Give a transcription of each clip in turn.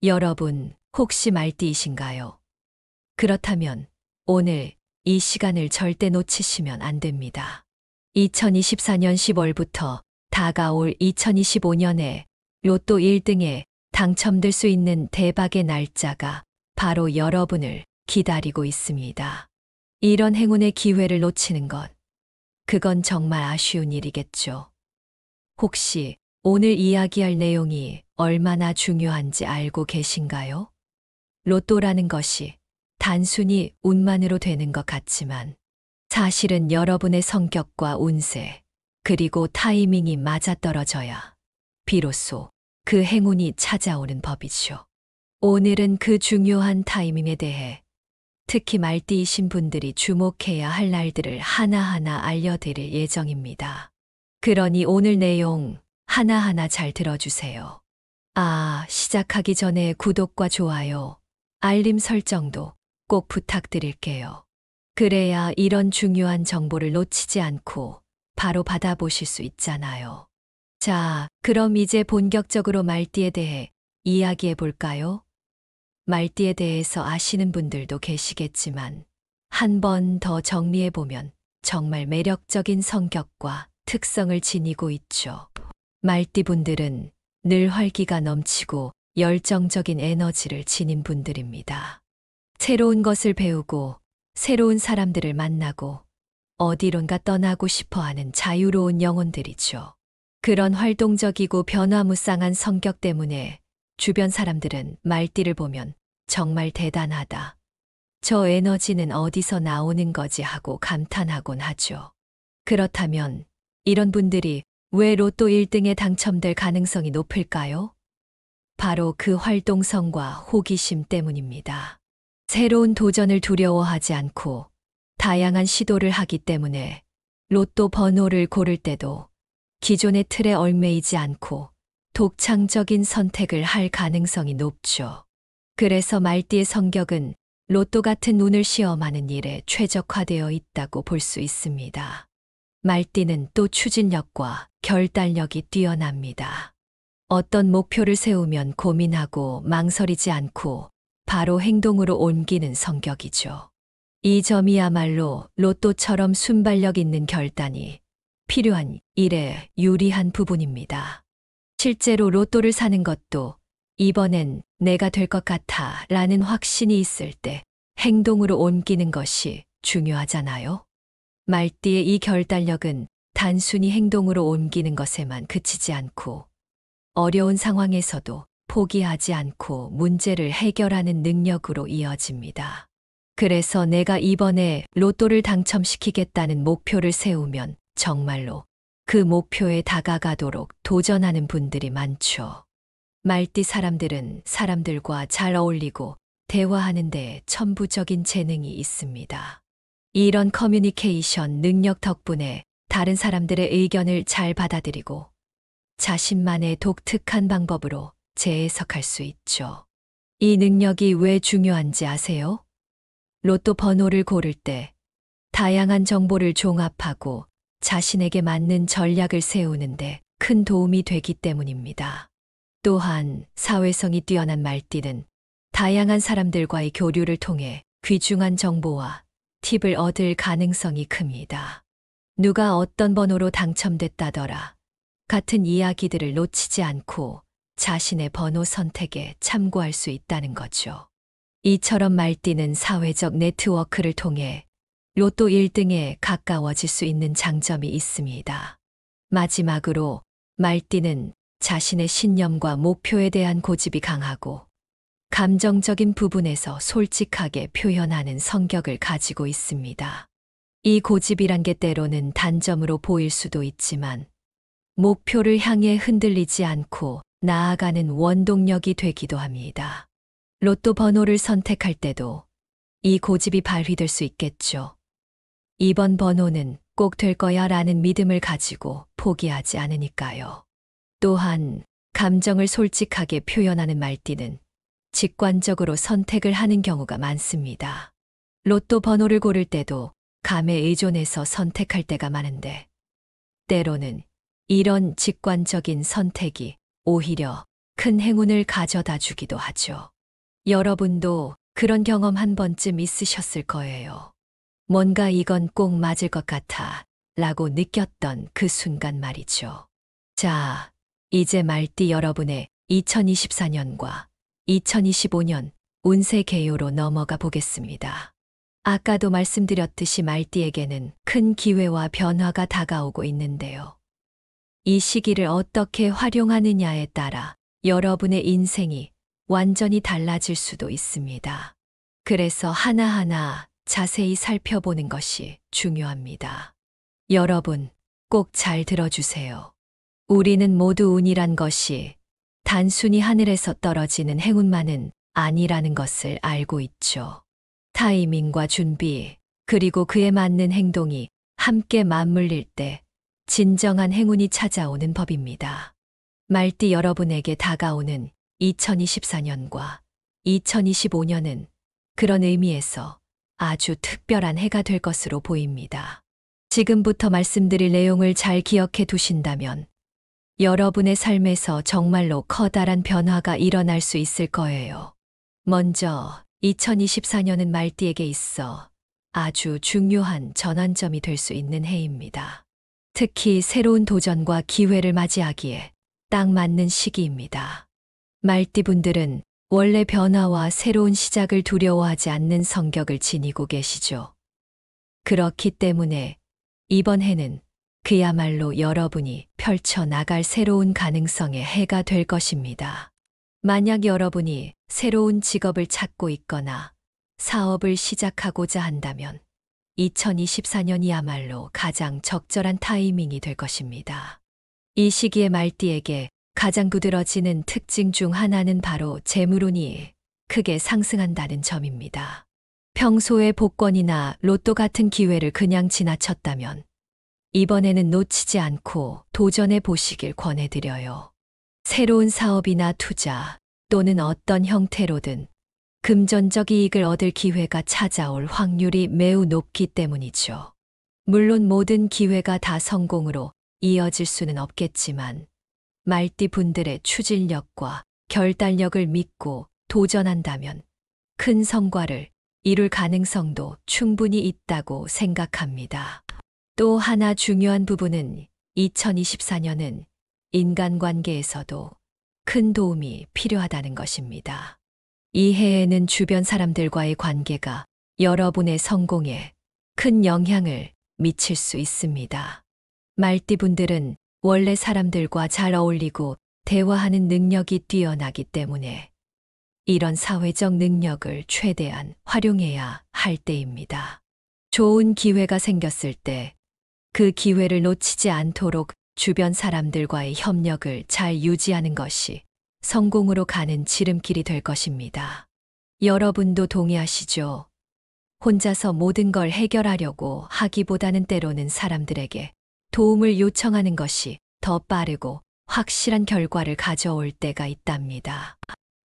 여러분, 혹시 말띠이신가요? 그렇다면 오늘 이 시간을 절대 놓치시면 안 됩니다. 2024년 10월부터 다가올 2025년에 로또 1등에 당첨될 수 있는 대박의 날짜가 바로 여러분을 기다리고 있습니다. 이런 행운의 기회를 놓치는 것, 그건 정말 아쉬운 일이겠죠. 혹시 오늘 이야기할 내용이 얼마나 중요한지 알고 계신가요? 로또라는 것이 단순히 운만으로 되는 것 같지만 사실은 여러분의 성격과 운세, 그리고 타이밍이 맞아떨어져야 비로소 그 행운이 찾아오는 법이죠. 오늘은 그 중요한 타이밍에 대해 특히 말띠이신 분들이 주목해야 할 날들을 하나하나 알려드릴 예정입니다. 그러니 오늘 내용 하나하나 잘 들어주세요. 시작하기 전에 구독과 좋아요, 알림 설정도 꼭 부탁드릴게요. 그래야 이런 중요한 정보를 놓치지 않고 바로 받아보실 수 있잖아요. 자, 그럼 이제 본격적으로 말띠에 대해 이야기해 볼까요? 말띠에 대해서 아시는 분들도 계시겠지만 한 번 더 정리해 보면 정말 매력적인 성격과 특성을 지니고 있죠. 말띠 분들은 늘 활기가 넘치고 열정적인 에너지를 지닌 분들입니다. 새로운 것을 배우고 새로운 사람들을 만나고 어디론가 떠나고 싶어 하는 자유로운 영혼들이죠. 그런 활동적이고 변화무쌍한 성격 때문에 주변 사람들은 말띠를 보면 정말 대단하다, 저 에너지는 어디서 나오는 거지 하고 감탄하곤 하죠. 그렇다면 이런 분들이 왜 로또 1등에 당첨될 가능성이 높을까요? 바로 그 활동성과 호기심 때문입니다. 새로운 도전을 두려워하지 않고 다양한 시도를 하기 때문에 로또 번호를 고를 때도 기존의 틀에 얽매이지 않고 독창적인 선택을 할 가능성이 높죠. 그래서 말띠의 성격은 로또 같은 운을 시험하는 일에 최적화되어 있다고 볼 수 있습니다. 말띠는 또 추진력과 결단력이 뛰어납니다. 어떤 목표를 세우면 고민하고 망설이지 않고 바로 행동으로 옮기는 성격이죠. 이 점이야말로 로또처럼 순발력 있는 결단이 필요한 일에 유리한 부분입니다. 실제로 로또를 사는 것도 이번엔 내가 될 것 같아 라는 확신이 있을 때 행동으로 옮기는 것이 중요하잖아요. 말띠의 이 결단력은 단순히 행동으로 옮기는 것에만 그치지 않고 어려운 상황에서도 포기하지 않고 문제를 해결하는 능력으로 이어집니다. 그래서 내가 이번에 로또를 당첨시키겠다는 목표를 세우면 정말로 그 목표에 다가가도록 도전하는 분들이 많죠. 말띠 사람들은 사람들과 잘 어울리고 대화하는 데 천부적인 재능이 있습니다. 이런 커뮤니케이션 능력 덕분에 다른 사람들의 의견을 잘 받아들이고 자신만의 독특한 방법으로 재해석할 수 있죠. 이 능력이 왜 중요한지 아세요? 로또 번호를 고를 때 다양한 정보를 종합하고 자신에게 맞는 전략을 세우는데 큰 도움이 되기 때문입니다. 또한 사회성이 뛰어난 말띠는 다양한 사람들과의 교류를 통해 귀중한 정보와 팁을 얻을 가능성이 큽니다. 누가 어떤 번호로 당첨됐다더라 같은 이야기들을 놓치지 않고 자신의 번호 선택에 참고할 수 있다는 거죠. 이처럼 말띠는 사회적 네트워크를 통해 로또 1등에 가까워질 수 있는 장점이 있습니다. 마지막으로 말띠는 자신의 신념과 목표에 대한 고집이 강하고 감정적인 부분에서 솔직하게 표현하는 성격을 가지고 있습니다. 이 고집이란 게 때로는 단점으로 보일 수도 있지만 목표를 향해 흔들리지 않고 나아가는 원동력이 되기도 합니다. 로또 번호를 선택할 때도 이 고집이 발휘될 수 있겠죠. 이번 번호는 꼭 될 거야 라는 믿음을 가지고 포기하지 않으니까요. 또한 감정을 솔직하게 표현하는 말띠는 직관적으로 선택을 하는 경우가 많습니다. 로또 번호를 고를 때도 감에 의존해서 선택할 때가 많은데 때로는 이런 직관적인 선택이 오히려 큰 행운을 가져다 주기도 하죠. 여러분도 그런 경험 한 번쯤 있으셨을 거예요. 뭔가 이건 꼭 맞을 것 같아 라고 느꼈던 그 순간 말이죠. 자, 이제 말띠 여러분의 2024년과 2025년 운세 개요로 넘어가 보겠습니다. 아까도 말씀드렸듯이 말띠에게는 큰 기회와 변화가 다가오고 있는데요. 이 시기를 어떻게 활용하느냐에 따라 여러분의 인생이 완전히 달라질 수도 있습니다. 그래서 하나하나 자세히 살펴보는 것이 중요합니다. 여러분, 꼭 잘 들어주세요. 우리는 모두 운이란 것이 단순히 하늘에서 떨어지는 행운만은 아니라는 것을 알고 있죠. 타이밍과 준비, 그리고 그에 맞는 행동이 함께 맞물릴 때 진정한 행운이 찾아오는 법입니다. 말띠 여러분에게 다가오는 2024년과 2025년은 그런 의미에서 아주 특별한 해가 될 것으로 보입니다. 지금부터 말씀드릴 내용을 잘 기억해 두신다면 여러분의 삶에서 정말로 커다란 변화가 일어날 수 있을 거예요. 먼저 2024년은 말띠에게 있어 아주 중요한 전환점이 될 수 있는 해입니다. 특히 새로운 도전과 기회를 맞이하기에 딱 맞는 시기입니다. 말띠분들은 원래 변화와 새로운 시작을 두려워하지 않는 성격을 지니고 계시죠. 그렇기 때문에 이번 해는 그야말로 여러분이 펼쳐나갈 새로운 가능성의 해가 될 것입니다. 만약 여러분이 새로운 직업을 찾고 있거나 사업을 시작하고자 한다면 2024년이야말로 가장 적절한 타이밍이 될 것입니다. 이 시기에 말띠에게 가장 두드러지는 특징 중 하나는 바로 재물운이 크게 상승한다는 점입니다. 평소에 복권이나 로또 같은 기회를 그냥 지나쳤다면 이번에는 놓치지 않고 도전해 보시길 권해드려요. 새로운 사업이나 투자 또는 어떤 형태로든 금전적 이익을 얻을 기회가 찾아올 확률이 매우 높기 때문이죠. 물론 모든 기회가 다 성공으로 이어질 수는 없겠지만 말띠 분들의 추진력과 결단력을 믿고 도전한다면 큰 성과를 이룰 가능성도 충분히 있다고 생각합니다. 또 하나 중요한 부분은 2024년은 인간관계에서도 큰 도움이 필요하다는 것입니다. 이 해에는 주변 사람들과의 관계가 여러분의 성공에 큰 영향을 미칠 수 있습니다. 말띠분들은 원래 사람들과 잘 어울리고 대화하는 능력이 뛰어나기 때문에 이런 사회적 능력을 최대한 활용해야 할 때입니다. 좋은 기회가 생겼을 때 그 기회를 놓치지 않도록 주변 사람들과의 협력을 잘 유지하는 것이 성공으로 가는 지름길이 될 것입니다. 여러분도 동의하시죠? 혼자서 모든 걸 해결하려고 하기보다는 때로는 사람들에게 도움을 요청하는 것이 더 빠르고 확실한 결과를 가져올 때가 있답니다.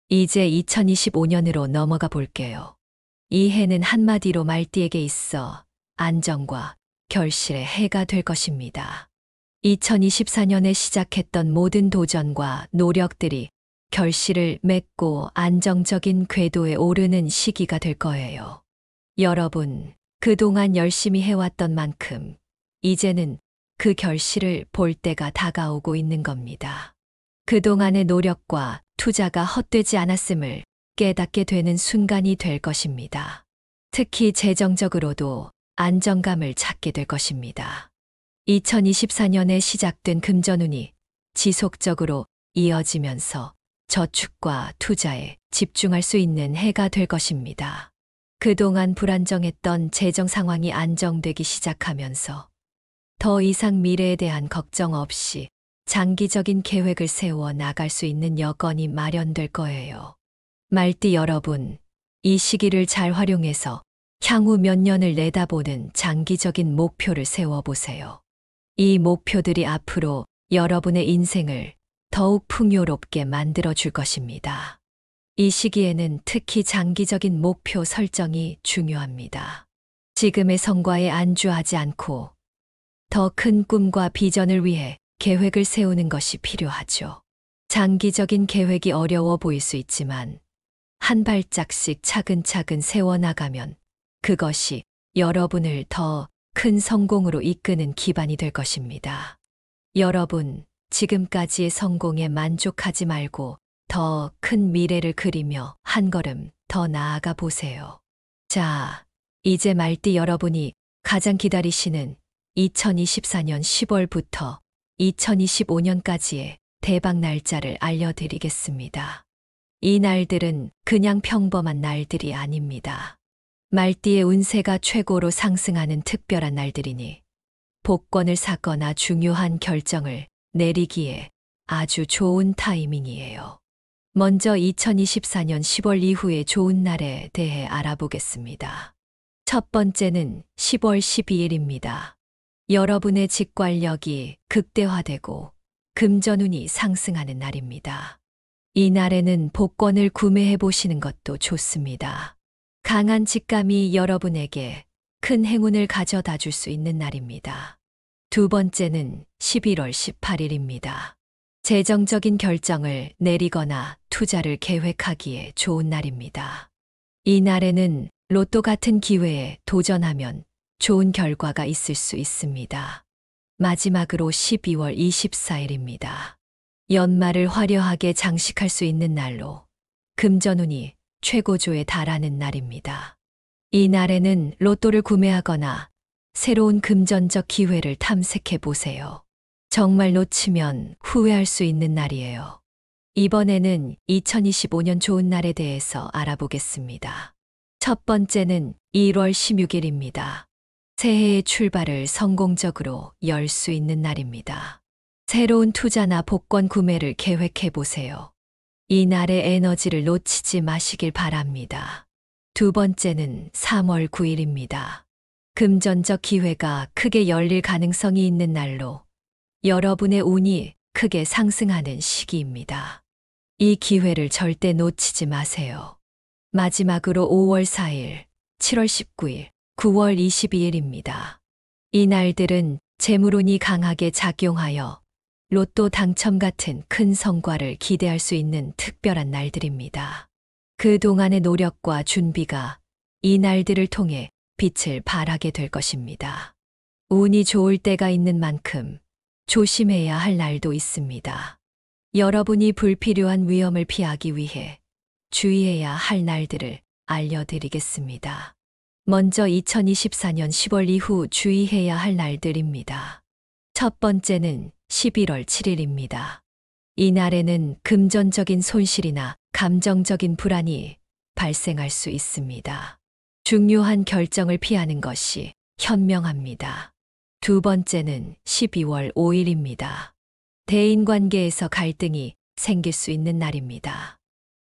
이제 2025년으로 넘어가 볼게요. 이 해는 한마디로 말띠에게 있어 안정과 결실의 해가 될 것입니다. 2024년에 시작했던 모든 도전과 노력들이 결실을 맺고 안정적인 궤도에 오르는 시기가 될 거예요. 여러분, 그동안 열심히 해왔던 만큼 이제는 그 결실을 볼 때가 다가오고 있는 겁니다. 그동안의 노력과 투자가 헛되지 않았음을 깨닫게 되는 순간이 될 것입니다. 특히 재정적으로도 안정감을 찾게 될 것입니다. 2024년에 시작된 금전운이 지속적으로 이어지면서 저축과 투자에 집중할 수 있는 해가 될 것입니다. 그동안 불안정했던 재정 상황이 안정되기 시작하면서 더 이상 미래에 대한 걱정 없이 장기적인 계획을 세워 나갈 수 있는 여건이 마련될 거예요. 말띠 여러분, 이 시기를 잘 활용해서 향후 몇 년을 내다보는 장기적인 목표를 세워보세요. 이 목표들이 앞으로 여러분의 인생을 더욱 풍요롭게 만들어줄 것입니다. 이 시기에는 특히 장기적인 목표 설정이 중요합니다. 지금의 성과에 안주하지 않고 더 큰 꿈과 비전을 위해 계획을 세우는 것이 필요하죠. 장기적인 계획이 어려워 보일 수 있지만 한 발짝씩 차근차근 세워나가면 그것이 여러분을 더 큰 성공으로 이끄는 기반이 될 것입니다. 여러분, 지금까지의 성공에 만족하지 말고 더 큰 미래를 그리며 한 걸음 더 나아가 보세요. 자, 이제 말띠 여러분이 가장 기다리시는 2024년 10월부터 2025년까지의 대박 날짜를 알려드리겠습니다. 이 날들은 그냥 평범한 날들이 아닙니다. 말띠의 운세가 최고로 상승하는 특별한 날들이니 복권을 사거나 중요한 결정을 내리기에 아주 좋은 타이밍이에요. 먼저 2024년 10월 이후의 좋은 날에 대해 알아보겠습니다. 첫 번째는 10월 12일입니다. 여러분의 직관력이 극대화되고 금전운이 상승하는 날입니다. 이 날에는 복권을 구매해 보시는 것도 좋습니다. 강한 직감이 여러분에게 큰 행운을 가져다 줄 수 있는 날입니다. 두 번째는 11월 18일입니다. 재정적인 결정을 내리거나 투자를 계획하기에 좋은 날입니다. 이 날에는 로또 같은 기회에 도전하면 좋은 결과가 있을 수 있습니다. 마지막으로 12월 24일입니다. 연말을 화려하게 장식할 수 있는 날로 금전운이 최고조에 달하는 날입니다. 이 날에는 로또를 구매하거나 새로운 금전적 기회를 탐색해 보세요. 정말 놓치면 후회할 수 있는 날이에요. 이번에는 2025년 좋은 날에 대해서 알아보겠습니다. 첫 번째는 1월 16일입니다. 새해의 출발을 성공적으로 열 수 있는 날입니다. 새로운 투자나 복권 구매를 계획해 보세요. 이 날의 에너지를 놓치지 마시길 바랍니다. 두 번째는 3월 9일입니다. 금전적 기회가 크게 열릴 가능성이 있는 날로 여러분의 운이 크게 상승하는 시기입니다. 이 기회를 절대 놓치지 마세요. 마지막으로 5월 4일, 7월 19일, 9월 22일입니다. 이 날들은 재물운이 강하게 작용하여 로또 당첨 같은 큰 성과를 기대할 수 있는 특별한 날들입니다. 그동안의 노력과 준비가 이 날들을 통해 빛을 발하게 될 것입니다. 운이 좋을 때가 있는 만큼 조심해야 할 날도 있습니다. 여러분이 불필요한 위험을 피하기 위해 주의해야 할 날들을 알려드리겠습니다. 먼저 2024년 10월 이후 주의해야 할 날들입니다. 첫 번째는 11월 7일입니다. 이 날에는 금전적인 손실이나 감정적인 불안이 발생할 수 있습니다. 중요한 결정을 피하는 것이 현명합니다. 두 번째는 12월 5일입니다. 대인관계에서 갈등이 생길 수 있는 날입니다.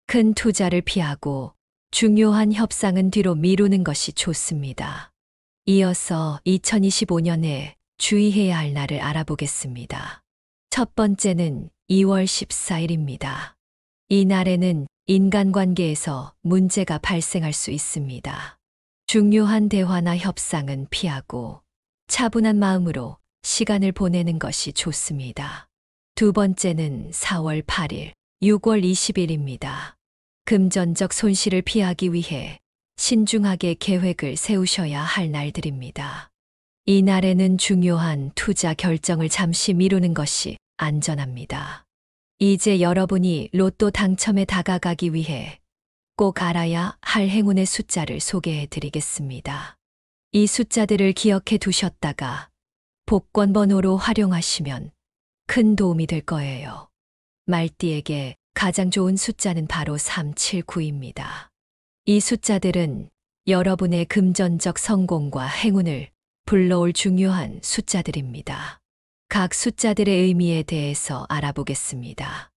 큰 투자를 피하고 중요한 협상은 뒤로 미루는 것이 좋습니다. 이어서 2025년에 주의해야 할 날을 알아보겠습니다. 첫 번째는 2월 14일입니다. 이 날에는 인간관계에서 문제가 발생할 수 있습니다. 중요한 대화나 협상은 피하고 차분한 마음으로 시간을 보내는 것이 좋습니다. 두 번째는 4월 8일, 6월 20일입니다. 금전적 손실을 피하기 위해 신중하게 계획을 세우셔야 할 날들입니다. 이 날에는 중요한 투자 결정을 잠시 미루는 것이 안전합니다. 이제 여러분이 로또 당첨에 다가가기 위해 꼭 알아야 할 행운의 숫자를 소개해 드리겠습니다. 이 숫자들을 기억해 두셨다가 복권 번호로 활용하시면 큰 도움이 될 거예요. 말띠에게 가장 좋은 숫자는 바로 379입니다. 이 숫자들은 여러분의 금전적 성공과 행운을 불러올 중요한 숫자들입니다. 각 숫자들의 의미에 대해서 알아보겠습니다.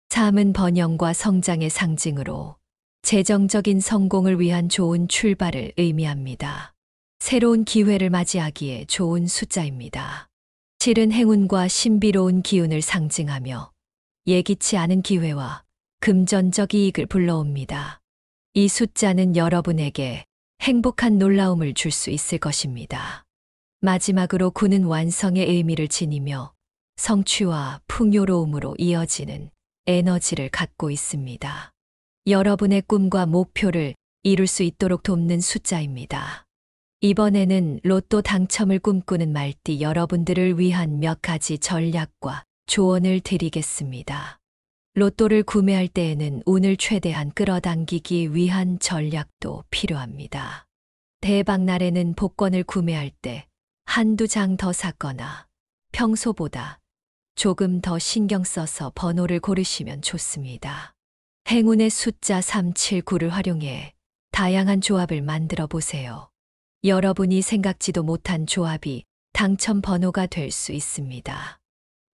3은 번영과 성장의 상징으로 재정적인 성공을 위한 좋은 출발을 의미합니다. 새로운 기회를 맞이하기에 좋은 숫자입니다. 7은 행운과 신비로운 기운을 상징하며 예기치 않은 기회와 금전적 이익을 불러옵니다. 이 숫자는 여러분에게 행복한 놀라움을 줄 수 있을 것입니다. 마지막으로 9는 완성의 의미를 지니며 성취와 풍요로움으로 이어지는 에너지를 갖고 있습니다. 여러분의 꿈과 목표를 이룰 수 있도록 돕는 숫자입니다. 이번에는 로또 당첨을 꿈꾸는 말띠 여러분들을 위한 몇 가지 전략과 조언을 드리겠습니다. 로또를 구매할 때에는 운을 최대한 끌어당기기 위한 전략도 필요합니다. 대박날에는 복권을 구매할 때 한두 장 더 샀거나 평소보다 조금 더 신경 써서 번호를 고르시면 좋습니다. 행운의 숫자 379를 활용해 다양한 조합을 만들어 보세요. 여러분이 생각지도 못한 조합이 당첨 번호가 될 수 있습니다.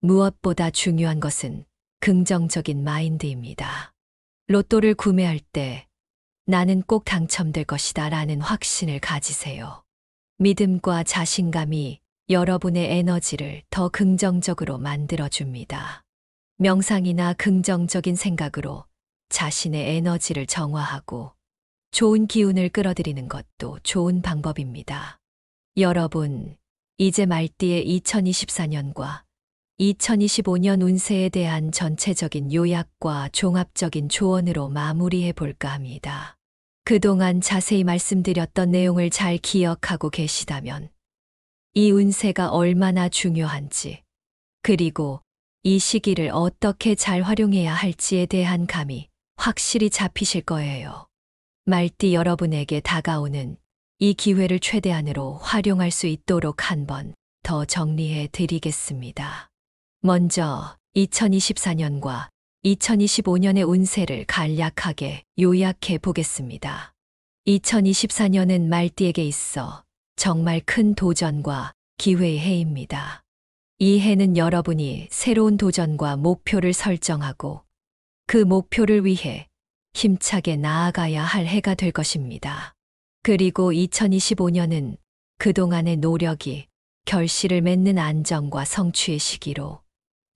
무엇보다 중요한 것은 긍정적인 마인드입니다. 로또를 구매할 때 나는 꼭 당첨될 것이다 라는 확신을 가지세요. 믿음과 자신감이 여러분의 에너지를 더 긍정적으로 만들어줍니다. 명상이나 긍정적인 생각으로 자신의 에너지를 정화하고 좋은 기운을 끌어들이는 것도 좋은 방법입니다. 여러분, 이제 말띠의 2024년과 2025년 운세에 대한 전체적인 요약과 종합적인 조언으로 마무리해 볼까 합니다. 그동안 자세히 말씀드렸던 내용을 잘 기억하고 계시다면 이 운세가 얼마나 중요한지, 그리고 이 시기를 어떻게 잘 활용해야 할지에 대한 감이 확실히 잡히실 거예요. 말띠 여러분에게 다가오는 이 기회를 최대한으로 활용할 수 있도록 한번 더 정리해 드리겠습니다. 먼저 2024년과 2025년의 운세를 간략하게 요약해 보겠습니다. 2024년은 말띠에게 있어 정말 큰 도전과 기회의 해입니다. 이 해는 여러분이 새로운 도전과 목표를 설정하고 그 목표를 위해 힘차게 나아가야 할 해가 될 것입니다. 그리고 2025년은 그동안의 노력이 결실을 맺는 안정과 성취의 시기로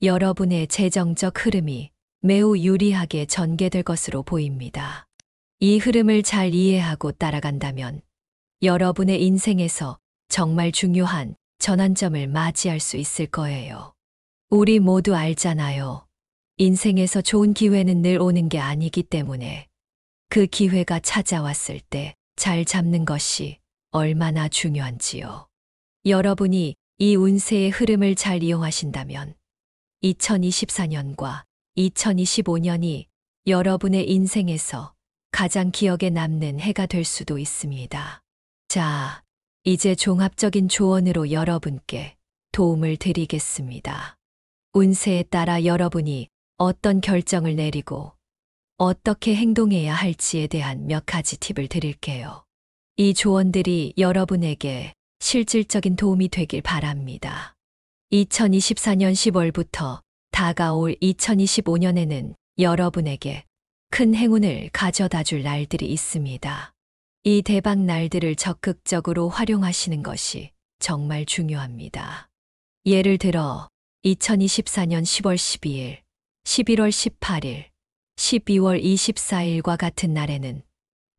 여러분의 재정적 흐름이 매우 유리하게 전개될 것으로 보입니다. 이 흐름을 잘 이해하고 따라간다면 여러분의 인생에서 정말 중요한 전환점을 맞이할 수 있을 거예요. 우리 모두 알잖아요. 인생에서 좋은 기회는 늘 오는 게 아니기 때문에 그 기회가 찾아왔을 때 잘 잡는 것이 얼마나 중요한지요. 여러분이 이 운세의 흐름을 잘 이용하신다면 2024년과 2025년이 여러분의 인생에서 가장 기억에 남는 해가 될 수도 있습니다. 자, 이제 종합적인 조언으로 여러분께 도움을 드리겠습니다. 운세에 따라 여러분이 어떤 결정을 내리고 어떻게 행동해야 할지에 대한 몇 가지 팁을 드릴게요. 이 조언들이 여러분에게 실질적인 도움이 되길 바랍니다. 2024년 10월부터 다가올 2025년에는 여러분에게 큰 행운을 가져다 줄 날들이 있습니다. 이 대박 날들을 적극적으로 활용하시는 것이 정말 중요합니다. 예를 들어 2024년 10월 12일, 11월 18일, 12월 24일과 같은 날에는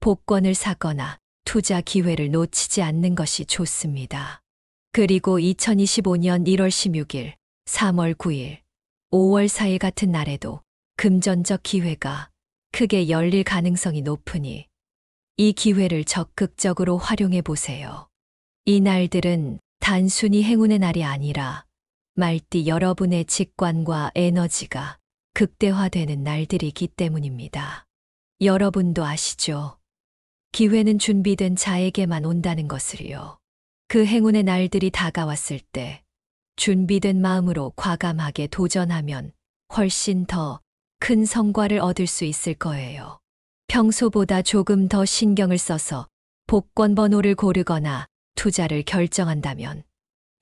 복권을 사거나 투자 기회를 놓치지 않는 것이 좋습니다. 그리고 2025년 1월 16일, 3월 9일, 5월 4일 같은 날에도 금전적 기회가 크게 열릴 가능성이 높으니 이 기회를 적극적으로 활용해 보세요. 이 날들은 단순히 행운의 날이 아니라 말띠 여러분의 직관과 에너지가 극대화되는 날들이기 때문입니다. 여러분도 아시죠? 기회는 준비된 자에게만 온다는 것을요. 그 행운의 날들이 다가왔을 때 준비된 마음으로 과감하게 도전하면 훨씬 더 큰 성과를 얻을 수 있을 거예요. 평소보다 조금 더 신경을 써서 복권 번호를 고르거나 투자를 결정한다면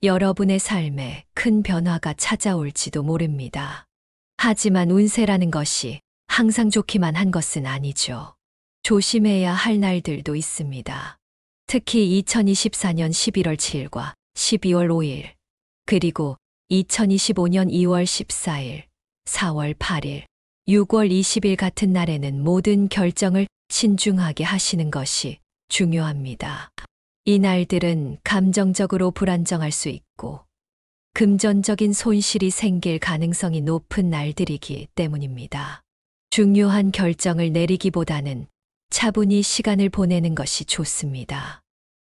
여러분의 삶에 큰 변화가 찾아올지도 모릅니다. 하지만 운세라는 것이 항상 좋기만 한 것은 아니죠. 조심해야 할 날들도 있습니다. 특히 2024년 11월 7일과 12월 5일, 그리고 2025년 2월 14일, 4월 8일, 6월 20일 같은 날에는 모든 결정을 신중하게 하시는 것이 중요합니다. 이 날들은 감정적으로 불안정할 수 있고 금전적인 손실이 생길 가능성이 높은 날들이기 때문입니다. 중요한 결정을 내리기보다는 차분히 시간을 보내는 것이 좋습니다.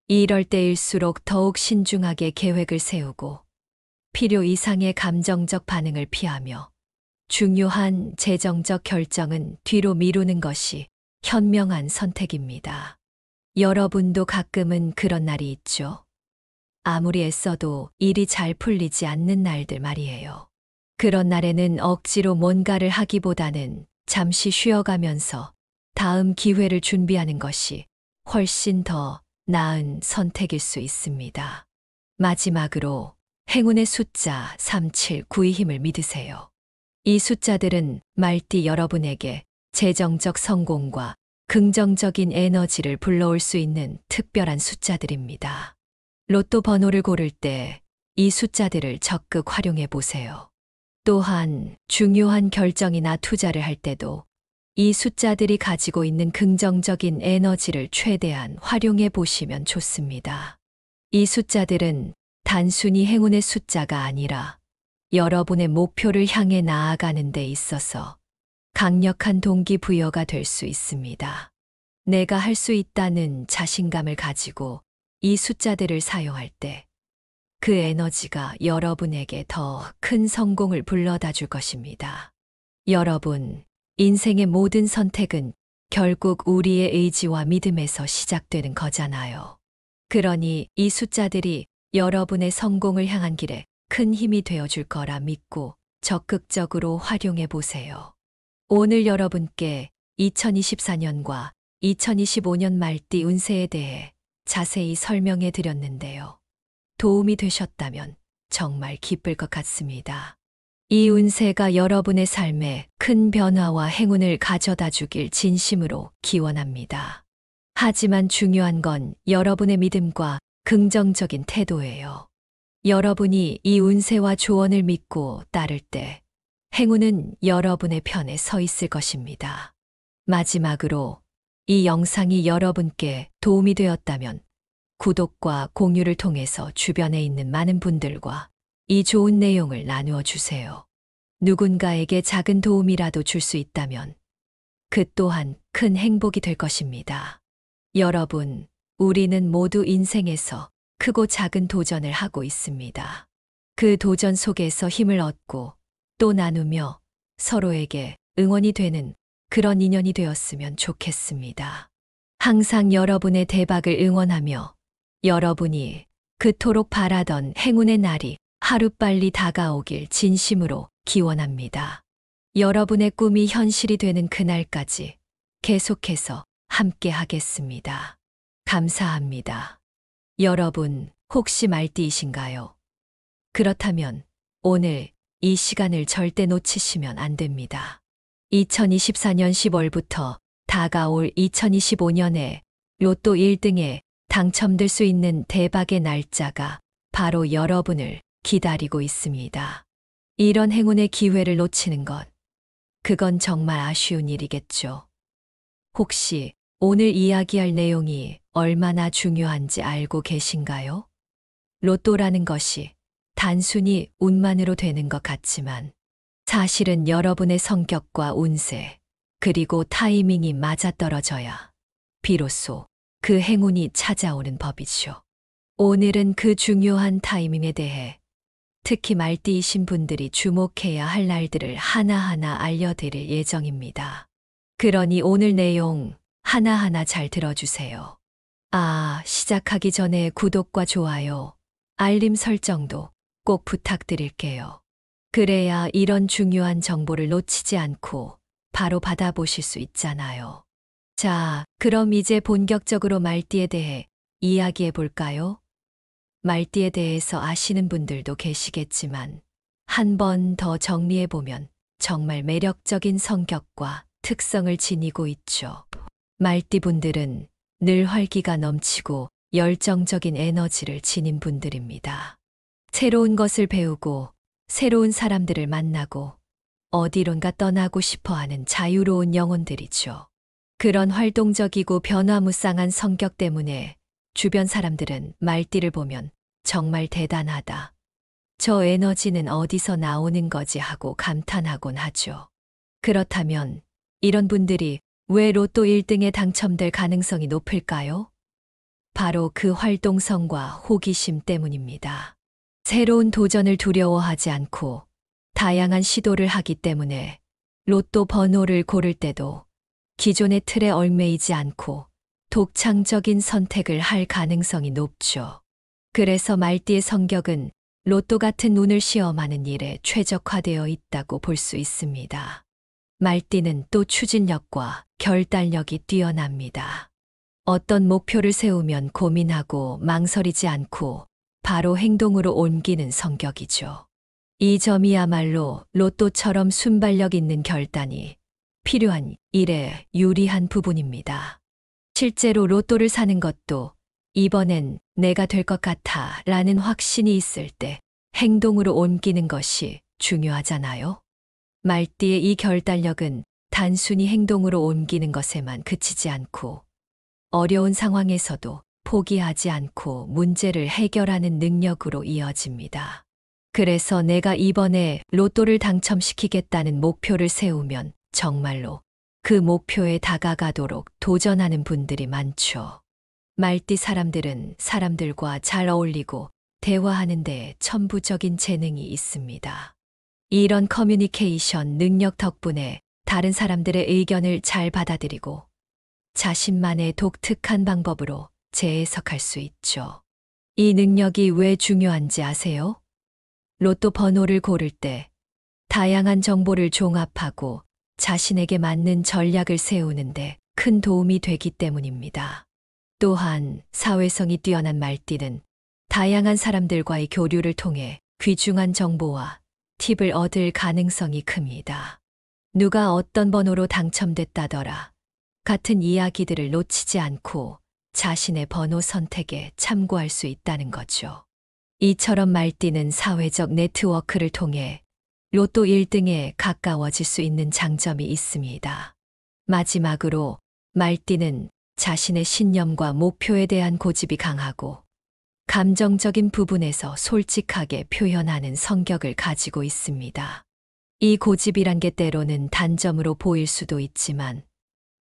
이럴 때일수록 더욱 신중하게 계획을 세우고 필요 이상의 감정적 반응을 피하며 중요한 재정적 결정은 뒤로 미루는 것이 현명한 선택입니다. 여러분도 가끔은 그런 날이 있죠. 아무리 애써도 일이 잘 풀리지 않는 날들 말이에요. 그런 날에는 억지로 뭔가를 하기보다는 잠시 쉬어가면서 다음 기회를 준비하는 것이 훨씬 더 나은 선택일 수 있습니다. 마지막으로 행운의 숫자 379의 힘을 믿으세요. 이 숫자들은 말띠 여러분에게 재정적 성공과 긍정적인 에너지를 불러올 수 있는 특별한 숫자들입니다. 로또 번호를 고를 때 이 숫자들을 적극 활용해 보세요. 또한 중요한 결정이나 투자를 할 때도 이 숫자들이 가지고 있는 긍정적인 에너지를 최대한 활용해 보시면 좋습니다. 이 숫자들은 단순히 행운의 숫자가 아니라 여러분의 목표를 향해 나아가는 데 있어서 강력한 동기부여가 될 수 있습니다. 내가 할 수 있다는 자신감을 가지고 이 숫자들을 사용할 때 그 에너지가 여러분에게 더 큰 성공을 불러다 줄 것입니다. 여러분, 인생의 모든 선택은 결국 우리의 의지와 믿음에서 시작되는 거잖아요. 그러니 이 숫자들이 여러분의 성공을 향한 길에 큰 힘이 되어 줄 거라 믿고 적극적으로 활용해 보세요. 오늘 여러분께 2024년과 2025년 말띠 운세에 대해 자세히 설명해 드렸는데요. 도움이 되셨다면 정말 기쁠 것 같습니다. 이 운세가 여러분의 삶에 큰 변화와 행운을 가져다 주길 진심으로 기원합니다. 하지만 중요한 건 여러분의 믿음과 긍정적인 태도예요. 여러분이 이 운세와 조언을 믿고 따를 때 행운은 여러분의 편에 서 있을 것입니다. 마지막으로 이 영상이 여러분께 도움이 되었다면 구독과 공유를 통해서 주변에 있는 많은 분들과 이 좋은 내용을 나누어 주세요. 누군가에게 작은 도움이라도 줄 수 있다면 그 또한 큰 행복이 될 것입니다. 여러분, 우리는 모두 인생에서 크고 작은 도전을 하고 있습니다. 그 도전 속에서 힘을 얻고 또 나누며 서로에게 응원이 되는 그런 인연이 되었으면 좋겠습니다. 항상 여러분의 대박을 응원하며 여러분이 그토록 바라던 행운의 날이 하루빨리 다가오길 진심으로 기원합니다. 여러분의 꿈이 현실이 되는 그날까지 계속해서 함께 하겠습니다. 감사합니다. 여러분, 혹시 말띠이신가요? 그렇다면 오늘 이 시간을 절대 놓치시면 안 됩니다. 2024년 10월부터 다가올 2025년에 로또 1등에 당첨될 수 있는 대박의 날짜가 바로 여러분을 기다리고 있습니다. 이런 행운의 기회를 놓치는 것, 그건 정말 아쉬운 일이겠죠. 혹시 오늘 이야기할 내용이 얼마나 중요한지 알고 계신가요? 로또라는 것이 단순히 운만으로 되는 것 같지만 사실은 여러분의 성격과 운세, 그리고 타이밍이 맞아떨어져야 비로소 그 행운이 찾아오는 법이죠. 오늘은 그 중요한 타이밍에 대해 특히 말띠이신 분들이 주목해야 할 날들을 하나하나 알려드릴 예정입니다. 그러니 오늘 내용 하나하나 잘 들어주세요. 시작하기 전에 구독과 좋아요, 알림 설정도 꼭 부탁드릴게요. 그래야 이런 중요한 정보를 놓치지 않고 바로 받아보실 수 있잖아요. 자, 그럼 이제 본격적으로 말띠에 대해 이야기해 볼까요? 말띠에 대해서 아시는 분들도 계시겠지만 한 번 더 정리해 보면 정말 매력적인 성격과 특성을 지니고 있죠. 말띠 분들은 늘 활기가 넘치고 열정적인 에너지를 지닌 분들입니다. 새로운 것을 배우고 새로운 사람들을 만나고 어디론가 떠나고 싶어 하는 자유로운 영혼들이죠. 그런 활동적이고 변화무쌍한 성격 때문에 주변 사람들은 말띠를 보면 정말 대단하다, 저 에너지는 어디서 나오는 거지 하고 감탄하곤 하죠. 그렇다면 이런 분들이 왜 로또 1등에 당첨될 가능성이 높을까요? 바로 그 활동성과 호기심 때문입니다. 새로운 도전을 두려워하지 않고 다양한 시도를 하기 때문에 로또 번호를 고를 때도 기존의 틀에 얽매이지 않고 독창적인 선택을 할 가능성이 높죠. 그래서 말띠의 성격은 로또 같은 운을 시험하는 일에 최적화되어 있다고 볼 수 있습니다. 말띠는 또 추진력과 결단력이 뛰어납니다. 어떤 목표를 세우면 고민하고 망설이지 않고 바로 행동으로 옮기는 성격이죠. 이 점이야말로 로또처럼 순발력 있는 결단이 필요한 일에 유리한 부분입니다. 실제로 로또를 사는 것도 이번엔 내가 될 것 같아 라는 확신이 있을 때 행동으로 옮기는 것이 중요하잖아요. 말띠의 이 결단력은 단순히 행동으로 옮기는 것에만 그치지 않고 어려운 상황에서도 포기하지 않고 문제를 해결하는 능력으로 이어집니다. 그래서 내가 이번에 로또를 당첨시키겠다는 목표를 세우면 정말로 그 목표에 다가가도록 도전하는 분들이 많죠. 말띠 사람들은 사람들과 잘 어울리고 대화하는 데 천부적인 재능이 있습니다. 이런 커뮤니케이션 능력 덕분에 다른 사람들의 의견을 잘 받아들이고 자신만의 독특한 방법으로 재해석할 수 있죠. 이 능력이 왜 중요한지 아세요? 로또 번호를 고를 때 다양한 정보를 종합하고 자신에게 맞는 전략을 세우는데 큰 도움이 되기 때문입니다. 또한 사회성이 뛰어난 말띠는 다양한 사람들과의 교류를 통해 귀중한 정보와 팁을 얻을 가능성이 큽니다. 누가 어떤 번호로 당첨됐다더라 같은 이야기들을 놓치지 않고 자신의 번호 선택에 참고할 수 있다는 거죠. 이처럼 말띠는 사회적 네트워크를 통해 로또 1등에 가까워질 수 있는 장점이 있습니다. 마지막으로 말띠는 자신의 신념과 목표에 대한 고집이 강하고 감정적인 부분에서 솔직하게 표현하는 성격을 가지고 있습니다. 이 고집이란 게 때로는 단점으로 보일 수도 있지만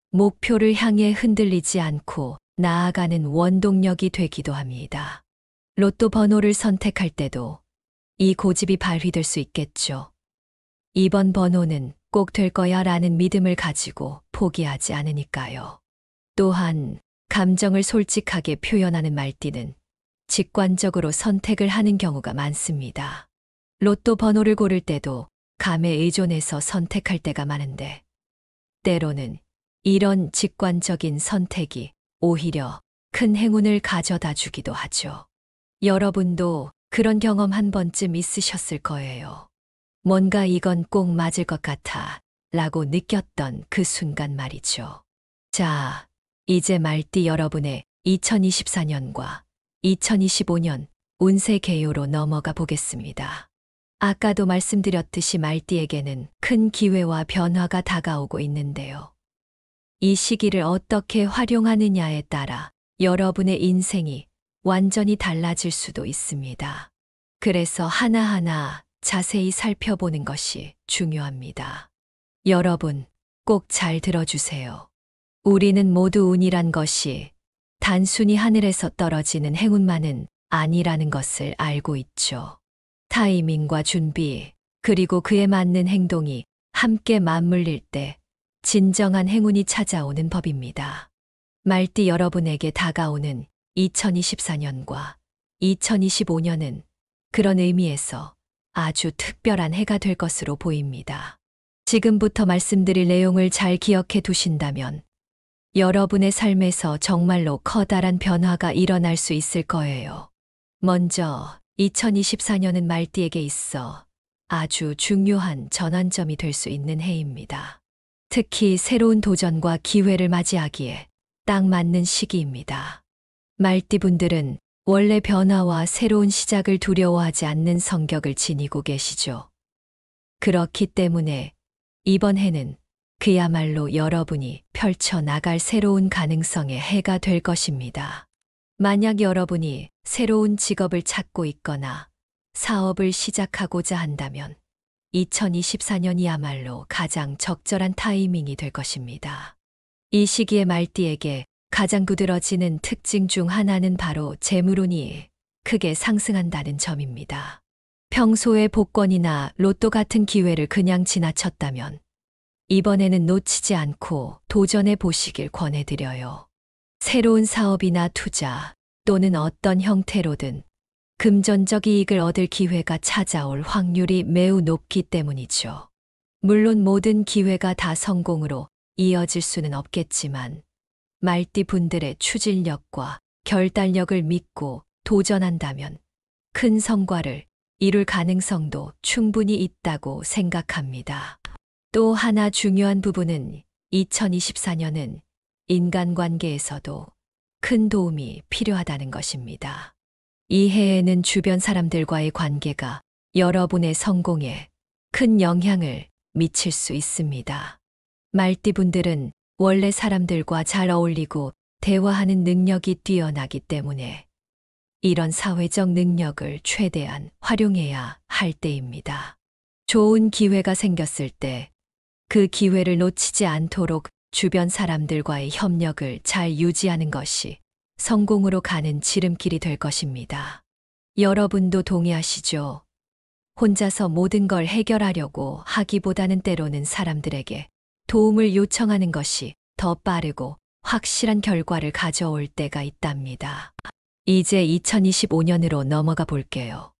목표를 향해 흔들리지 않고 나아가는 원동력이 되기도 합니다. 로또 번호를 선택할 때도 이 고집이 발휘될 수 있겠죠. 이번 번호는 꼭 될 거야 라는 믿음을 가지고 포기하지 않으니까요. 또한 감정을 솔직하게 표현하는 말띠는 직관적으로 선택을 하는 경우가 많습니다. 로또 번호를 고를 때도 감에 의존해서 선택할 때가 많은데 때로는 이런 직관적인 선택이 오히려 큰 행운을 가져다 주기도 하죠. 여러분도 그런 경험 한 번쯤 있으셨을 거예요. 뭔가 이건 꼭 맞을 것 같아 라고 느꼈던 그 순간 말이죠. 자, 이제 말띠 여러분의 2024년과 2025년 운세 개요로 넘어가 보겠습니다. 아까도 말씀드렸듯이 말띠에게는 큰 기회와 변화가 다가오고 있는데요. 이 시기를 어떻게 활용하느냐에 따라 여러분의 인생이 완전히 달라질 수도 있습니다. 그래서 하나하나 자세히 살펴보는 것이 중요합니다. 여러분, 꼭 잘 들어주세요. 우리는 모두 운이란 것이 단순히 하늘에서 떨어지는 행운만은 아니라는 것을 알고 있죠. 타이밍과 준비, 그리고 그에 맞는 행동이 함께 맞물릴 때 진정한 행운이 찾아오는 법입니다. 말띠 여러분에게 다가오는 2024년과 2025년은 그런 의미에서 아주 특별한 해가 될 것으로 보입니다. 지금부터 말씀드릴 내용을 잘 기억해 두신다면 여러분의 삶에서 정말로 커다란 변화가 일어날 수 있을 거예요. 먼저 2024년은 말띠에게 있어 아주 중요한 전환점이 될 수 있는 해입니다. 특히 새로운 도전과 기회를 맞이하기에 딱 맞는 시기입니다. 말띠분들은 원래 변화와 새로운 시작을 두려워하지 않는 성격을 지니고 계시죠. 그렇기 때문에 이번 해는 그야말로 여러분이 펼쳐나갈 새로운 가능성의 해가 될 것입니다. 만약 여러분이 새로운 직업을 찾고 있거나 사업을 시작하고자 한다면 2024년이야말로 가장 적절한 타이밍이 될 것입니다. 이 시기에 말띠에게 가장 두드러지는 특징 중 하나는 바로 재물운이 크게 상승한다는 점입니다. 평소에 복권이나 로또 같은 기회를 그냥 지나쳤다면 이번에는 놓치지 않고 도전해 보시길 권해드려요. 새로운 사업이나 투자 또는 어떤 형태로든 금전적 이익을 얻을 기회가 찾아올 확률이 매우 높기 때문이죠. 물론 모든 기회가 다 성공으로 이어질 수는 없겠지만 말띠 분들의 추진력과 결단력을 믿고 도전한다면 큰 성과를 이룰 가능성도 충분히 있다고 생각합니다. 또 하나 중요한 부분은 2024년은 인간관계에서도 큰 도움이 필요하다는 것입니다. 이 해에는 주변 사람들과의 관계가 여러분의 성공에 큰 영향을 미칠 수 있습니다. 말띠분들은 원래 사람들과 잘 어울리고 대화하는 능력이 뛰어나기 때문에 이런 사회적 능력을 최대한 활용해야 할 때입니다. 좋은 기회가 생겼을 때 그 기회를 놓치지 않도록 주변 사람들과의 협력을 잘 유지하는 것이 성공으로 가는 지름길이 될 것입니다. 여러분도 동의하시죠? 혼자서 모든 걸 해결하려고 하기보다는 때로는 사람들에게 도움을 요청하는 것이 더 빠르고 확실한 결과를 가져올 때가 있답니다. 이제 2025년으로 넘어가 볼게요.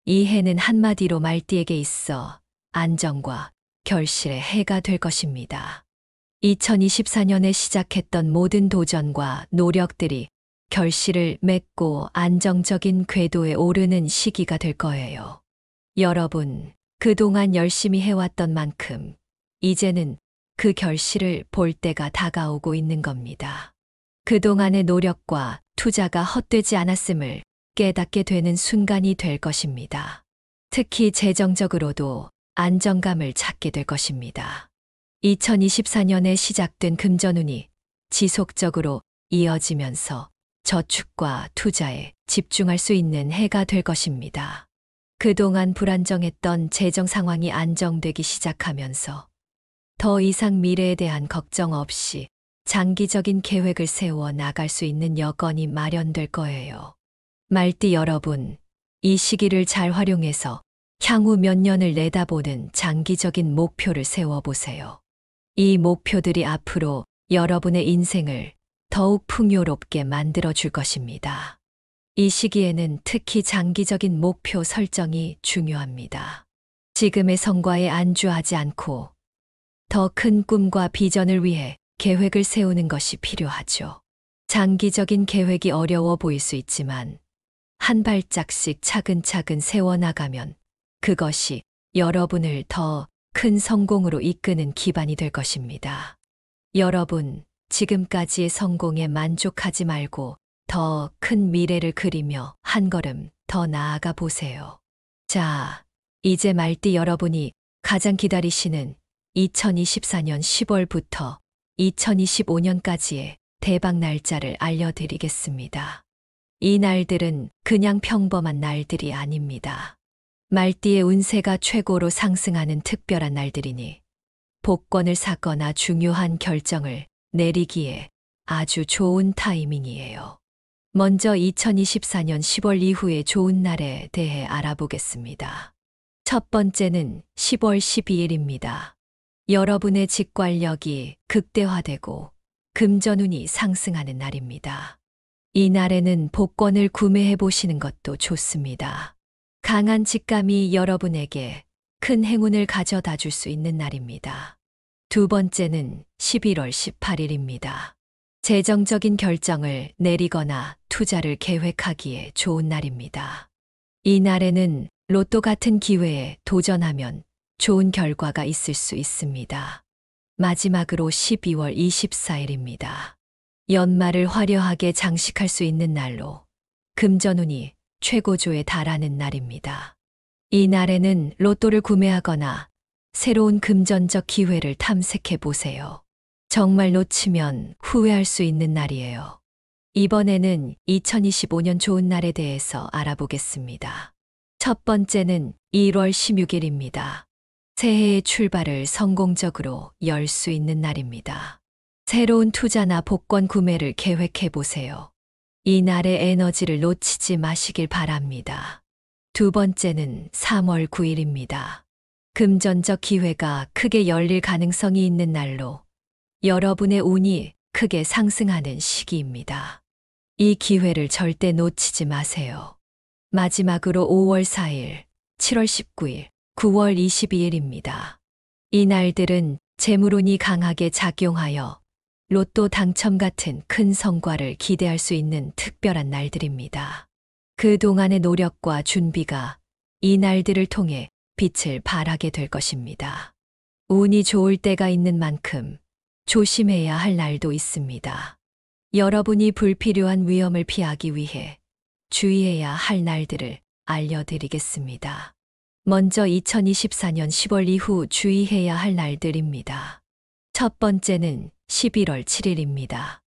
이 해는 한마디로 말띠에게 있어 안정과 결실의 해가 될 것입니다. 2024년에 시작했던 모든 도전과 노력들이 결실을 맺고 안정적인 궤도에 오르는 시기가 될 거예요. 여러분, 그동안 열심히 해왔던 만큼 이제는 그 결실을 볼 때가 다가오고 있는 겁니다. 그동안의 노력과 투자가 헛되지 않았음을 깨닫게 되는 순간이 될 것입니다. 특히 재정적으로도 안정감을 찾게 될 것입니다. 2024년에 시작된 금전운이 지속적으로 이어지면서 저축과 투자에 집중할 수 있는 해가 될 것입니다. 그동안 불안정했던 재정 상황이 안정되기 시작하면서 더 이상 미래에 대한 걱정 없이 장기적인 계획을 세워 나갈 수 있는 여건이 마련될 거예요. 말띠 여러분, 이 시기를 잘 활용해서 향후 몇 년을 내다보는 장기적인 목표를 세워보세요. 이 목표들이 앞으로 여러분의 인생을 더욱 풍요롭게 만들어줄 것입니다. 이 시기에는 특히 장기적인 목표 설정이 중요합니다. 지금의 성과에 안주하지 않고 더 큰 꿈과 비전을 위해 계획을 세우는 것이 필요하죠. 장기적인 계획이 어려워 보일 수 있지만 한 발짝씩 차근차근 세워나가면 그것이 여러분을 더 큰 성공으로 이끄는 기반이 될 것입니다. 여러분, 지금까지의 성공에 만족하지 말고 더 큰 미래를 그리며 한 걸음 더 나아가 보세요. 자, 이제 말띠 여러분이 가장 기다리시는 2024년 10월부터 2025년까지의 대박 날짜를 알려드리겠습니다. 이 날들은 그냥 평범한 날들이 아닙니다. 말띠의 운세가 최고로 상승하는 특별한 날들이니 복권을 사거나 중요한 결정을 내리기에 아주 좋은 타이밍이에요. 먼저 2024년 10월 이후의 좋은 날에 대해 알아보겠습니다. 첫 번째는 10월 12일입니다. 여러분의 직관력이 극대화되고 금전운이 상승하는 날입니다. 이 날에는 복권을 구매해 보시는 것도 좋습니다. 강한 직감이 여러분에게 큰 행운을 가져다 줄 수 있는 날입니다. 두 번째는 11월 18일입니다. 재정적인 결정을 내리거나 투자를 계획하기에 좋은 날입니다. 이 날에는 로또 같은 기회에 도전하면 좋은 결과가 있을 수 있습니다. 마지막으로 12월 24일입니다. 연말을 화려하게 장식할 수 있는 날로 금전운이 최고조에 달하는 날입니다. 이 날에는 로또를 구매하거나 새로운 금전적 기회를 탐색해 보세요. 정말 놓치면 후회할 수 있는 날이에요. 이번에는 2025년 좋은 날에 대해서 알아보겠습니다. 첫 번째는 1월 16일입니다. 새해의 출발을 성공적으로 열 수 있는 날입니다. 새로운 투자나 복권 구매를 계획해 보세요. 이 날의 에너지를 놓치지 마시길 바랍니다. 두 번째는 3월 9일입니다. 금전적 기회가 크게 열릴 가능성이 있는 날로 여러분의 운이 크게 상승하는 시기입니다. 이 기회를 절대 놓치지 마세요. 마지막으로 5월 4일, 7월 19일, 9월 22일입니다. 이 날들은 재물운이 강하게 작용하여 로또 당첨 같은 큰 성과를 기대할 수 있는 특별한 날들입니다. 그동안의 노력과 준비가 이 날들을 통해 빛을 발하게 될 것입니다. 운이 좋을 때가 있는 만큼 조심해야 할 날도 있습니다. 여러분이 불필요한 위험을 피하기 위해 주의해야 할 날들을 알려드리겠습니다. 먼저 2024년 10월 이후 주의해야 할 날들입니다. 첫 번째는 11월 7일입니다.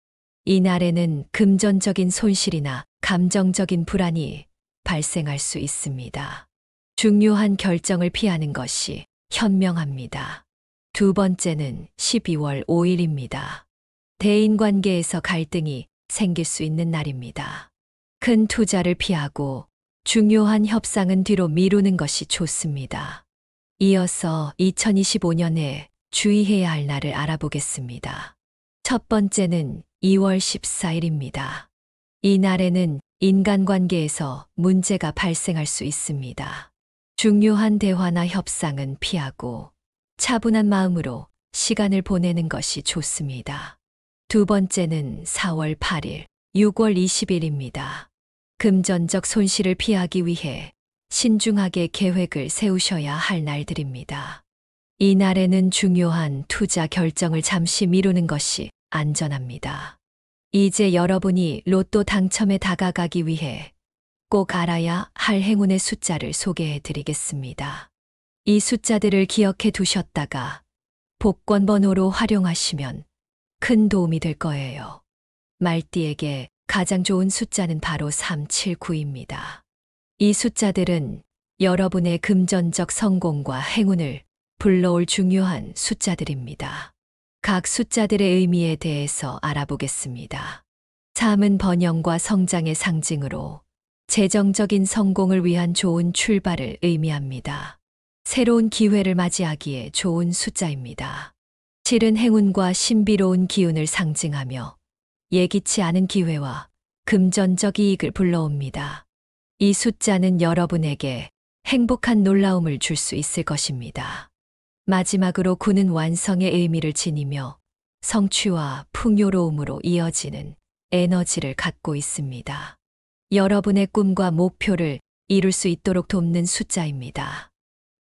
이 날에는 금전적인 손실이나 감정적인 불안이 발생할 수 있습니다. 중요한 결정을 피하는 것이 현명합니다. 두 번째는 12월 5일입니다. 대인관계에서 갈등이 생길 수 있는 날입니다. 큰 투자를 피하고 중요한 협상은 뒤로 미루는 것이 좋습니다. 이어서 2025년에 주의해야 할 날을 알아보겠습니다. 첫 번째는 2월 14일입니다. 이 날에는 인간관계에서 문제가 발생할 수 있습니다. 중요한 대화나 협상은 피하고 차분한 마음으로 시간을 보내는 것이 좋습니다. 두 번째는 4월 8일, 6월 20일입니다. 금전적 손실을 피하기 위해 신중하게 계획을 세우셔야 할 날들입니다. 이 날에는 중요한 투자 결정을 잠시 미루는 것이 안전합니다. 이제 여러분이 로또 당첨에 다가가기 위해 꼭 알아야 할 행운의 숫자를 소개해 드리겠습니다. 이 숫자들을 기억해 두셨다가 복권 번호로 활용하시면 큰 도움이 될 거예요. 말띠에게 가장 좋은 숫자는 바로 379입니다. 이 숫자들은 여러분의 금전적 성공과 행운을 불러올 중요한 숫자들입니다. 각 숫자들의 의미에 대해서 알아보겠습니다. 3은 번영과 성장의 상징으로 재정적인 성공을 위한 좋은 출발을 의미합니다. 새로운 기회를 맞이하기에 좋은 숫자입니다. 7은 행운과 신비로운 기운을 상징하며 예기치 않은 기회와 금전적 이익을 불러옵니다. 이 숫자는 여러분에게 행복한 놀라움을 줄 수 있을 것입니다. 마지막으로 9는 완성의 의미를 지니며 성취와 풍요로움으로 이어지는 에너지를 갖고 있습니다. 여러분의 꿈과 목표를 이룰 수 있도록 돕는 숫자입니다.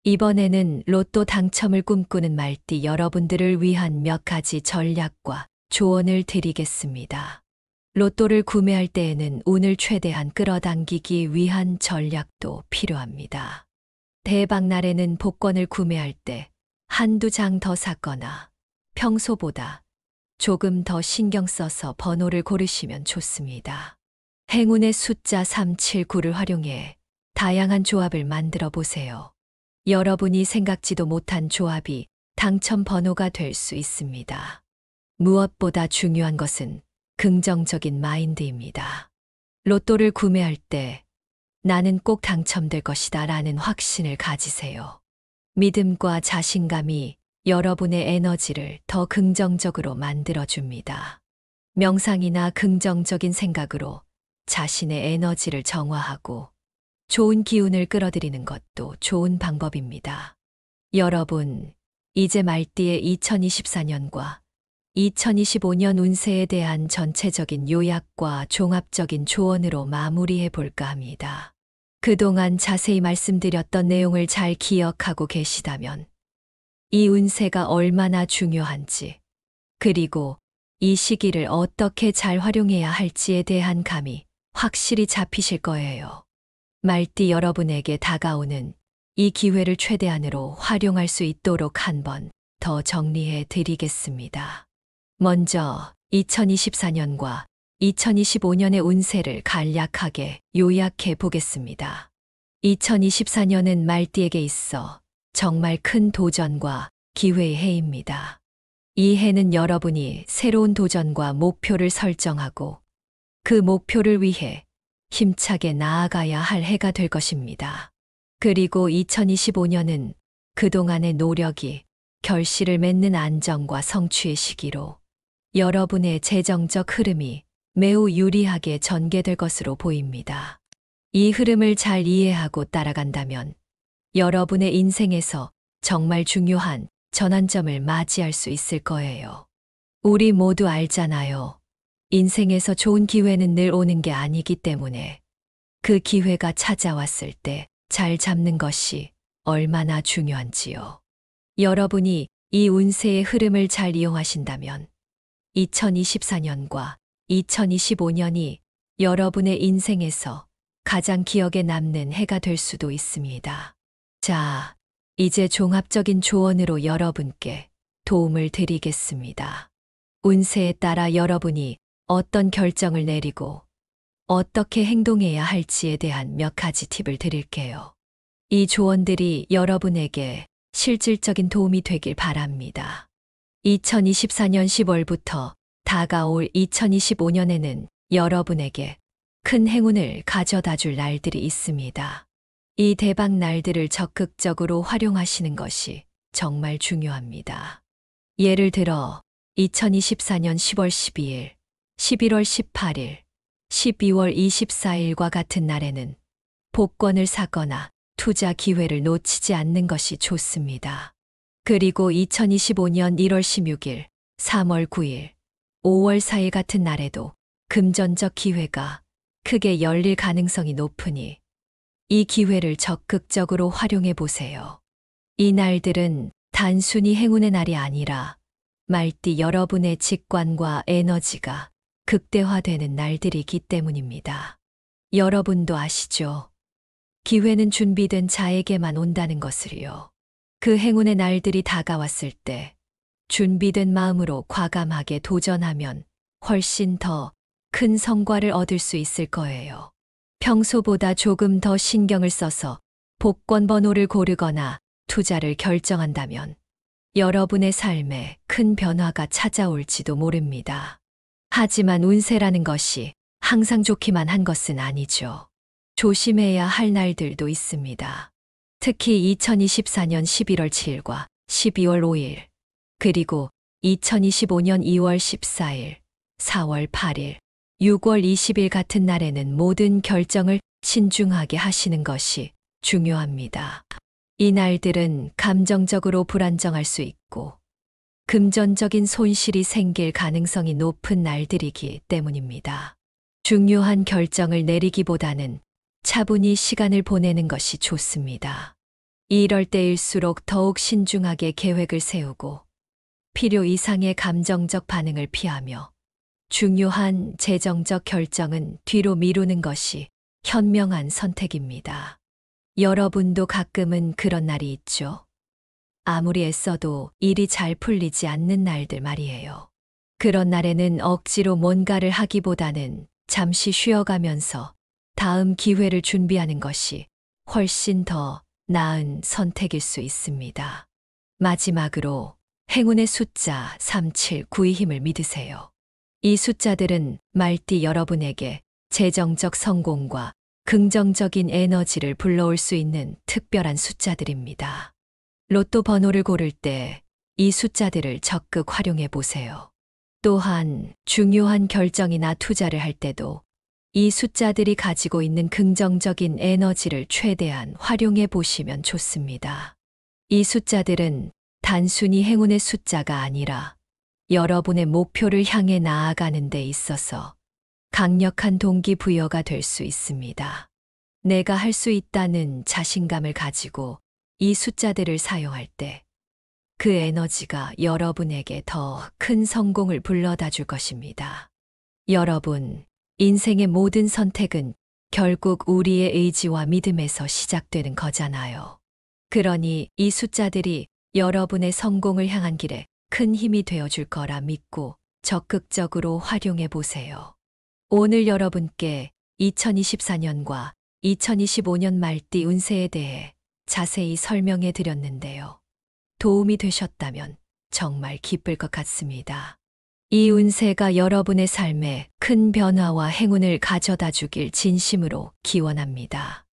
이번에는 로또 당첨을 꿈꾸는 말띠 여러분들을 위한 몇 가지 전략과 조언을 드리겠습니다. 로또를 구매할 때에는 운을 최대한 끌어당기기 위한 전략도 필요합니다. 대박날에는 복권을 구매할 때 한두 장 더 샀거나 평소보다 조금 더 신경 써서 번호를 고르시면 좋습니다. 행운의 숫자 379를 활용해 다양한 조합을 만들어 보세요. 여러분이 생각지도 못한 조합이 당첨 번호가 될 수 있습니다. 무엇보다 중요한 것은 긍정적인 마인드입니다. 로또를 구매할 때 나는 꼭 당첨될 것이다 라는 확신을 가지세요. 믿음과 자신감이 여러분의 에너지를 더 긍정적으로 만들어줍니다. 명상이나 긍정적인 생각으로 자신의 에너지를 정화하고 좋은 기운을 끌어들이는 것도 좋은 방법입니다. 여러분, 이제 말띠의 2024년과 2025년 운세에 대한 전체적인 요약과 종합적인 조언으로 마무리해 볼까 합니다. 그동안 자세히 말씀드렸던 내용을 잘 기억하고 계시다면 이 운세가 얼마나 중요한지, 그리고 이 시기를 어떻게 잘 활용해야 할지에 대한 감이 확실히 잡히실 거예요. 말띠 여러분에게 다가오는 이 기회를 최대한으로 활용할 수 있도록 한번 더 정리해 드리겠습니다. 먼저 2024년과 2025년의 운세를 간략하게 요약해 보겠습니다. 2024년은 말띠에게 있어 정말 큰 도전과 기회의 해입니다. 이 해는 여러분이 새로운 도전과 목표를 설정하고 그 목표를 위해 힘차게 나아가야 할 해가 될 것입니다. 그리고 2025년은 그동안의 노력이 결실을 맺는 안정과 성취의 시기로 여러분의 재정적 흐름이 매우 유리하게 전개될 것으로 보입니다. 이 흐름을 잘 이해하고 따라간다면 여러분의 인생에서 정말 중요한 전환점을 맞이할 수 있을 거예요. 우리 모두 알잖아요. 인생에서 좋은 기회는 늘 오는 게 아니기 때문에 그 기회가 찾아왔을 때 잘 잡는 것이 얼마나 중요한지요. 여러분이 이 운세의 흐름을 잘 이용하신다면 2024년과 2025년이 여러분의 인생에서 가장 기억에 남는 해가 될 수도 있습니다. 자, 이제 종합적인 조언으로 여러분께 도움을 드리겠습니다. 운세에 따라 여러분이 어떤 결정을 내리고 어떻게 행동해야 할지에 대한 몇 가지 팁을 드릴게요. 이 조언들이 여러분에게 실질적인 도움이 되길 바랍니다. 2024년 10월부터 다가올 2025년에는 여러분에게 큰 행운을 가져다 줄 날들이 있습니다. 이 대박 날들을 적극적으로 활용하시는 것이 정말 중요합니다. 예를 들어 2024년 10월 12일, 11월 18일, 12월 24일과 같은 날에는 복권을 사거나 투자 기회를 놓치지 않는 것이 좋습니다. 그리고 2025년 1월 16일, 3월 9일, 5월 4일 같은 날에도 금전적 기회가 크게 열릴 가능성이 높으니 이 기회를 적극적으로 활용해 보세요. 이 날들은 단순히 행운의 날이 아니라 말띠 여러분의 직관과 에너지가 극대화되는 날들이기 때문입니다. 여러분도 아시죠? 기회는 준비된 자에게만 온다는 것을요. 그 행운의 날들이 다가왔을 때 준비된 마음으로 과감하게 도전하면 훨씬 더 큰 성과를 얻을 수 있을 거예요. 평소보다 조금 더 신경을 써서 복권 번호를 고르거나 투자를 결정한다면 여러분의 삶에 큰 변화가 찾아올지도 모릅니다. 하지만 운세라는 것이 항상 좋기만 한 것은 아니죠. 조심해야 할 날들도 있습니다. 특히 2024년 11월 7일과 12월 5일, 그리고 2025년 2월 14일, 4월 8일, 6월 20일 같은 날에는 모든 결정을 신중하게 하시는 것이 중요합니다. 이 날들은 감정적으로 불안정할 수 있고 금전적인 손실이 생길 가능성이 높은 날들이기 때문입니다. 중요한 결정을 내리기보다는 차분히 시간을 보내는 것이 좋습니다. 이럴 때일수록 더욱 신중하게 계획을 세우고 필요 이상의 감정적 반응을 피하며 중요한 재정적 결정은 뒤로 미루는 것이 현명한 선택입니다. 여러분도 가끔은 그런 날이 있죠. 아무리 애써도 일이 잘 풀리지 않는 날들 말이에요. 그런 날에는 억지로 뭔가를 하기보다는 잠시 쉬어가면서 다음 기회를 준비하는 것이 훨씬 더 나은 선택일 수 있습니다. 마지막으로 행운의 숫자 379의 힘을 믿으세요. 이 숫자들은 말띠 여러분에게 재정적 성공과 긍정적인 에너지를 불러올 수 있는 특별한 숫자들입니다. 로또 번호를 고를 때 이 숫자들을 적극 활용해 보세요. 또한 중요한 결정이나 투자를 할 때도 이 숫자들이 가지고 있는 긍정적인 에너지를 최대한 활용해 보시면 좋습니다. 이 숫자들은 단순히 행운의 숫자가 아니라 여러분의 목표를 향해 나아가는 데 있어서 강력한 동기부여가 될 수 있습니다. 내가 할 수 있다는 자신감을 가지고 이 숫자들을 사용할 때 그 에너지가 여러분에게 더 큰 성공을 불러다 줄 것입니다. 여러분, 인생의 모든 선택은 결국 우리의 의지와 믿음에서 시작되는 거잖아요. 그러니 이 숫자들이 여러분의 성공을 향한 길에 큰 힘이 되어 줄 거라 믿고 적극적으로 활용해 보세요. 오늘 여러분께 2024년과 2025년 말띠 운세에 대해 자세히 설명해 드렸는데요. 도움이 되셨다면 정말 기쁠 것 같습니다. 이 운세가 여러분의 삶에 큰 변화와 행운을 가져다 주길 진심으로 기원합니다.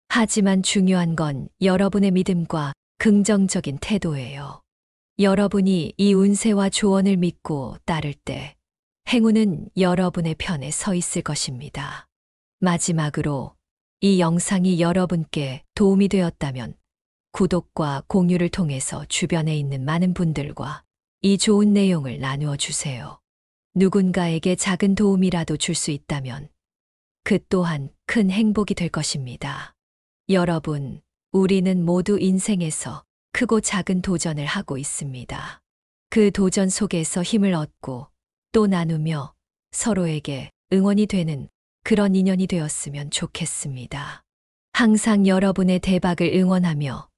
하지만 중요한 건 여러분의 믿음과 긍정적인 태도예요. 여러분이 이 운세와 조언을 믿고 따를 때 행운은 여러분의 편에 서 있을 것입니다. 마지막으로 이 영상이 여러분께 도움이 되었다면 구독과 공유를 통해서 주변에 있는 많은 분들과 이 좋은 내용을 나누어 주세요. 누군가에게 작은 도움이라도 줄 수 있다면 그 또한 큰 행복이 될 것입니다. 여러분, 우리는 모두 인생에서 크고 작은 도전을 하고 있습니다. 그 도전 속에서 힘을 얻고 또 나누며 서로에게 응원이 되는 그런 인연이 되었으면 좋겠습니다. 항상 여러분의 대박을 응원하며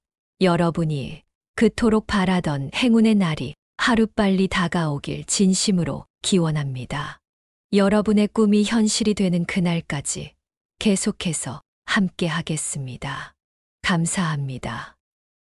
여러분이 그토록 바라던 행운의 날이 하루빨리 다가오길 진심으로 기원합니다. 여러분의 꿈이 현실이 되는 그날까지 계속해서 함께 하겠습니다. 감사합니다.